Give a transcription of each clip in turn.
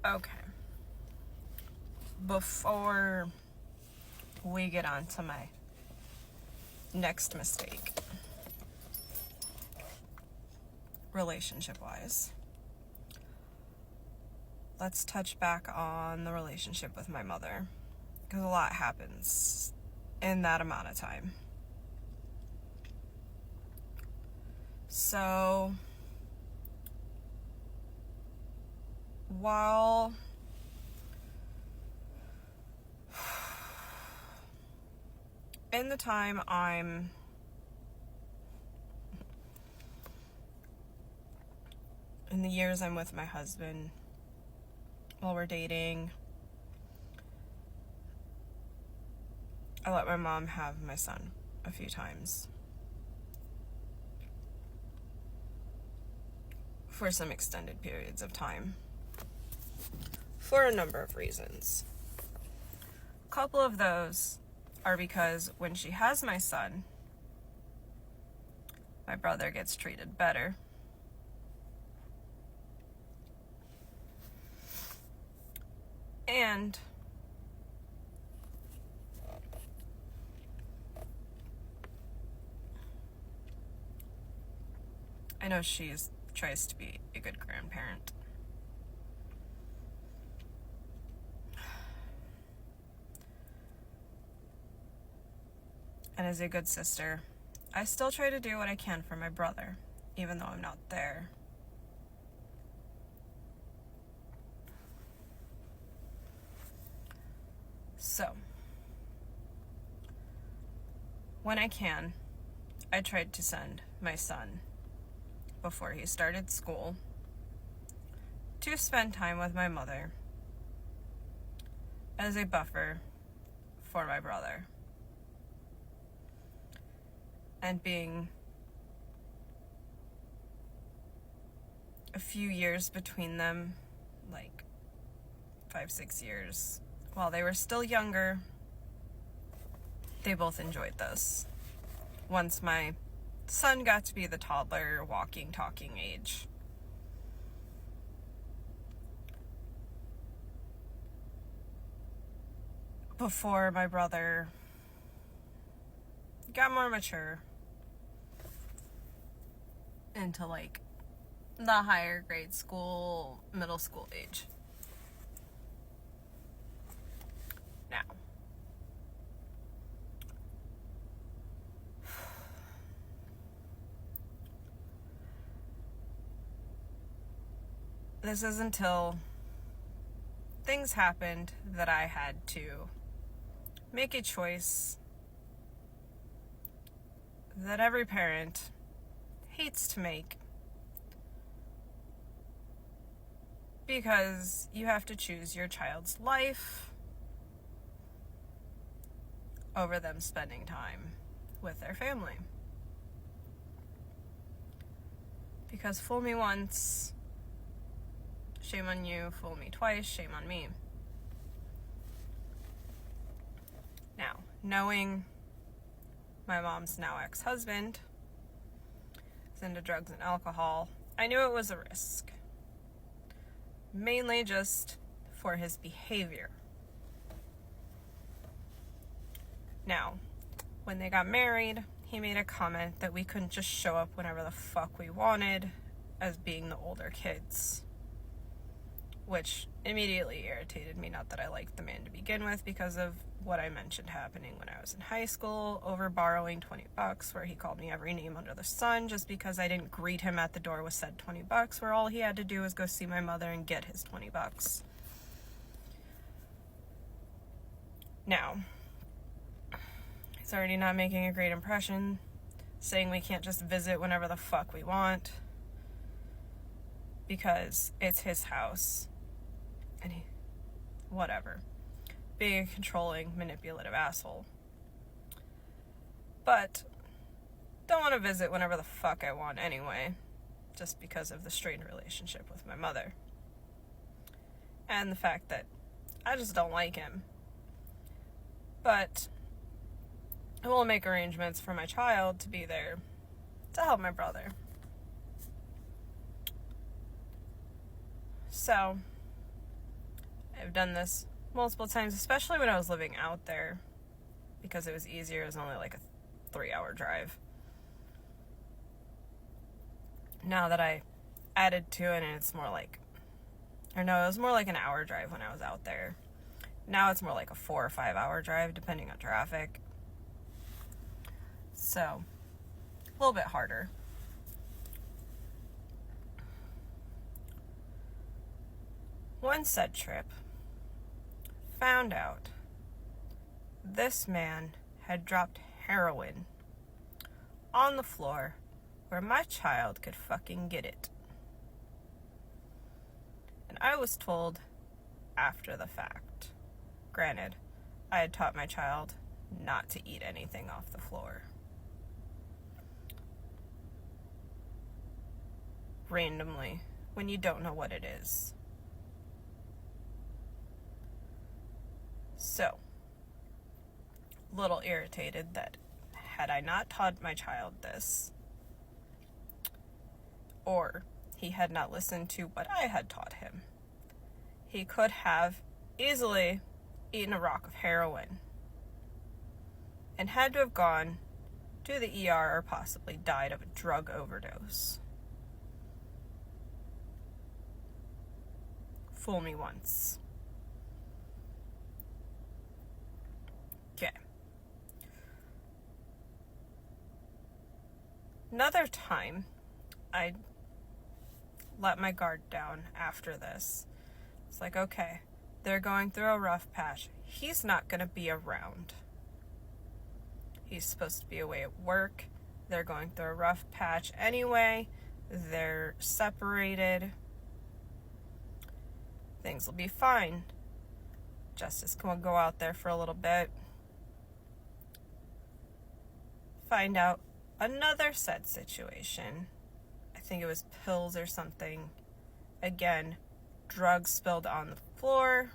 Okay. Before we get on to my next mistake, relationship-wise, let's touch back on the relationship with my mother, because a lot happens in that amount of time. So, while in the time in the years I'm with my husband, while we're dating, I let my mom have my son a few times for some extended periods of time for a number of reasons. A couple of those are because when she has my son, my brother gets treated better. And I know she tries to be a good grandparent. And as a good sister, I still try to do what I can for my brother, even though I'm not there. So, when I can, I tried to send my son, before he started school, to spend time with my mother as a buffer for my brother. And being a few years between them, like 5-6 years, while they were still younger, they both enjoyed this. Once my son got to be the toddler, walking, talking age, before my brother got more mature into like the higher grade school, middle school age. Now, this is until things happened that I had to make a choice that every parent hates to make, because you have to choose your child's life over them spending time with their family. Because fool me once, shame on you. Fool me twice, shame on me. Now, knowing my mom's now ex-husband is into drugs and alcohol, I knew it was a risk. Mainly just for his behavior. Now, when they got married, he made a comment that we couldn't just show up whenever the fuck we wanted as being the older kids, which immediately irritated me. Not that I liked the man to begin with, because of what I mentioned happening when I was in high school, over borrowing $20, where he called me every name under the sun just because I didn't greet him at the door with said $20, where all he had to do was go see my mother and get his $20. Now, he's already not making a great impression, saying we can't just visit whenever the fuck we want because it's his house. And whatever. Being a controlling, manipulative asshole. But don't want to visit whenever the fuck I want anyway, just because of the strained relationship with my mother. And the fact that I just don't like him. But I will make arrangements for my child to be there to help my brother. So, I've done this multiple times, especially when I was living out there, because it was easier. It was only like a 3-hour drive. Now that I added to it, and it's more like, or no, it was more like an hour drive when I was out there. Now it's more like a 4 or 5 hour drive, depending on traffic. So, a little bit harder. One said trip, found out this man had dropped heroin on the floor where my child could fucking get it. And I was told after the fact. Granted, I had taught my child not to eat anything off the floor. Randomly, when you don't know what it is. So, a little irritated that had I not taught my child this, or he had not listened to what I had taught him, he could have easily eaten a rock of heroin and had to have gone to the ER or possibly died of a drug overdose. Fool me once. Okay. Another time, I let my guard down after this. It's like, okay, they're going through a rough patch. He's not going to be around. He's supposed to be away at work. They're going through a rough patch anyway. They're separated. Things will be fine. Justice can go out there for a little bit. Find out another said situation. I think it was pills or something. Again, drugs spilled on the floor.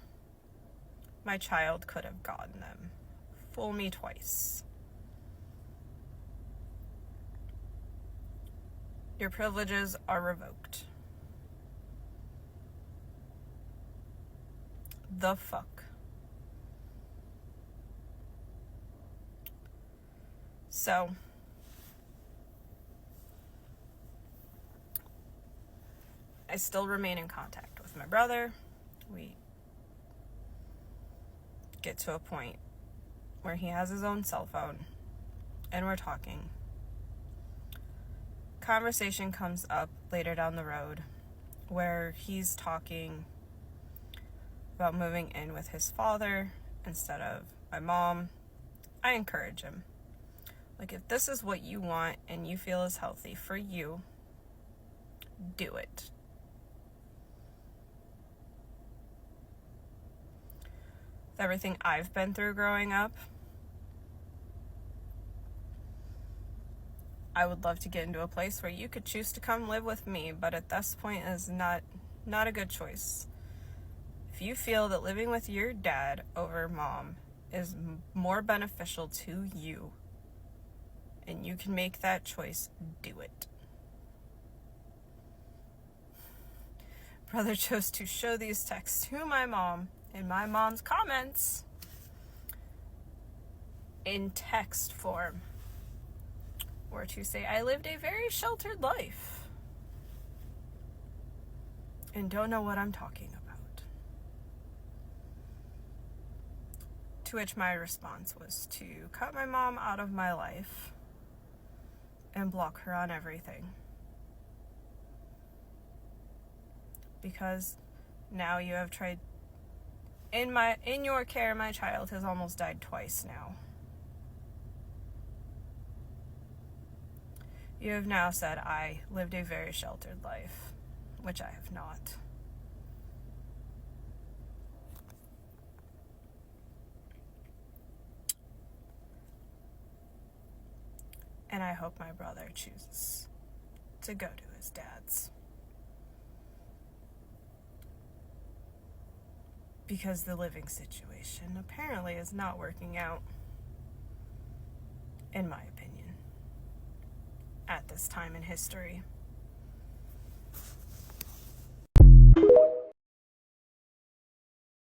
My child could have gotten them. Fool me twice. Your privileges are revoked. The fuck? So, I still remain in contact with my brother. We get to a point where he has his own cell phone and we're talking. Conversation comes up later down the road where he's talking about moving in with his father instead of my mom. I encourage him. Like, if this is what you want and you feel is healthy for you, do it. With everything I've been through growing up, I would love to get into a place where you could choose to come live with me, but at this point is not a good choice. If you feel that living with your dad over mom is more beneficial to you, and you can make that choice, do it. Brother chose to show these texts to my mom in my mom's comments in text form, or to say, I lived a very sheltered life and don't know what I'm talking about. To which my response was to cut my mom out of my life and block her on everything. Because now you have tried, in your care, my child has almost died twice now. You have now said I lived a very sheltered life, which I have not. And I hope my brother chooses to go to his dad's. Because the living situation apparently is not working out, in my opinion, at this time in history.